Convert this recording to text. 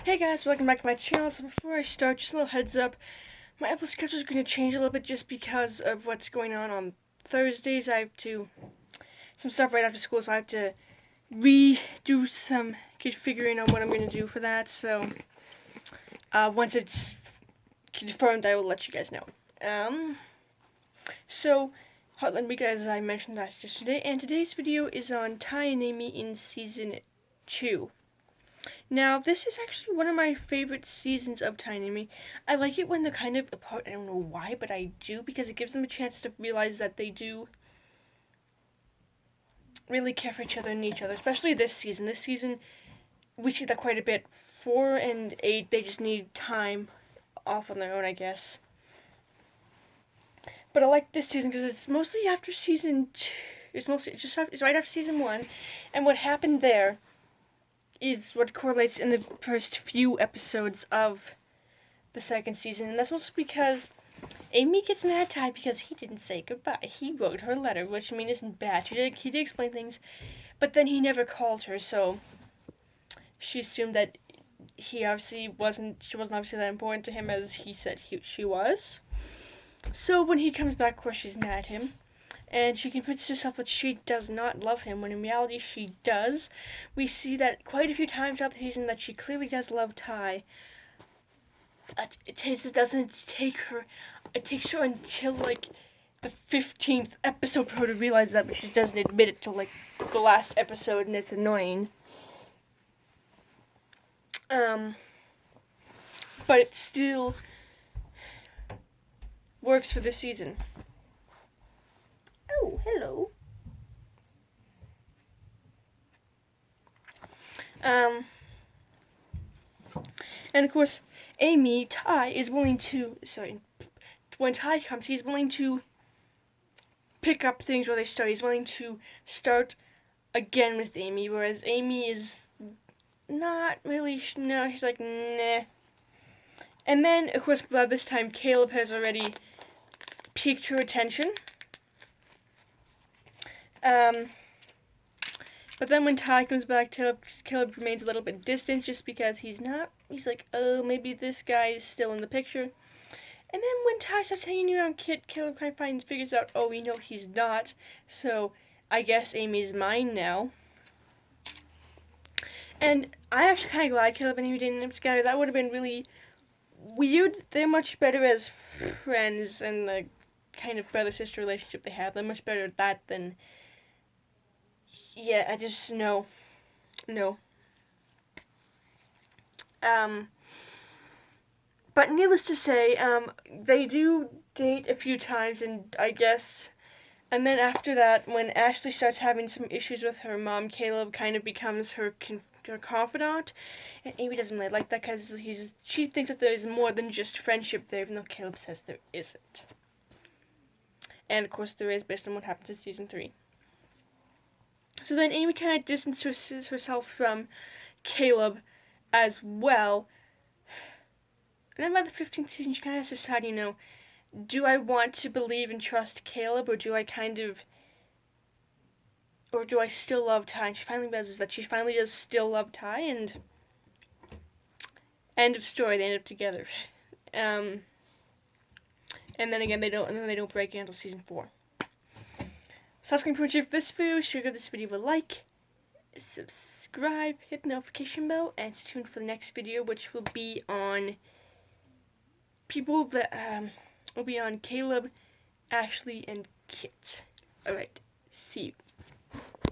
Hey guys, welcome back to my channel. So before I start, just a little heads up, my upload schedule is going to change a little bit just because of what's going on Thursdays. I have to, some stuff right after school, so I have to redo some figuring on what I'm going to do for that. So once it's confirmed, I will let you guys know. So Heartland Week, as I mentioned last yesterday, and today's video is on Tai and Amy in Season 2. Now, this is actually one of my favorite seasons of Tai and Amy. I like it when they're kind of apart. I don't know why, but I do, because it gives them a chance to realize that they do really care for each other and need each other, especially this season. This season, we see that quite a bit. 4 and 8, they just need time off on their own, I guess. But I like this season because it's mostly after season 2. It's right after season 1, and what happened there is what correlates in the first few episodes of the second season, and that's mostly because Amy gets mad at Tai because he didn't say goodbye. He wrote her a letter, which I mean isn't bad. He did explain things, but then he never called her, so she assumed that she wasn't obviously that important to him as he said she was. So when he comes back, of course she's mad at him, and she convinces herself that she does not love him, when in reality she does. We see that quite a few times throughout the season that she clearly does love Tai. It takes her until like the 15th episode for her to realize that, but she doesn't admit it till like the last episode, and it's annoying. But it still works for this season. Oh, hello. And of course, Tai is willing to, when Tai comes, he's willing to pick up things where they start. He's willing to start again with Amy, whereas Amy is not really, no, he's like, nah. And then, of course, by this time, Caleb has already piqued her attention. But then when Tai comes back, Caleb remains a little bit distant just because he's like, oh, maybe this guy is still in the picture. And then when Tai starts hanging around Caleb kind of figures out, oh, he's not. So I guess Amy's mine now. And I actually kind of glad Caleb and Amy didn't end up together. That would have been really weird. They're much better as friends, and the kind of brother-sister relationship they have. They're much better at that than, yeah, I just, no. But needless to say, they do date a few times, and I guess, and then after that, when Ashley starts having some issues with her mom, Caleb kind of becomes her confidant, and Amy doesn't really like that because she thinks that there is more than just friendship there, even though Caleb says there isn't. And of course there is, based on what happens in season 3. So then Amy kind of distances herself from Caleb as well. And then by the 15th season, she kind of has to decide, do I want to believe and trust Caleb, or do I still love Tai? And she finally realizes that she finally does still love Tai, and end of story, they end up together. And then again, they don't break until season 4. So that's going to be it for this video. Sure, give this video a like, subscribe, hit the notification bell, and stay tuned for the next video, which will be on people that will be on Caleb, Ashley, and Kit. Alright, see you.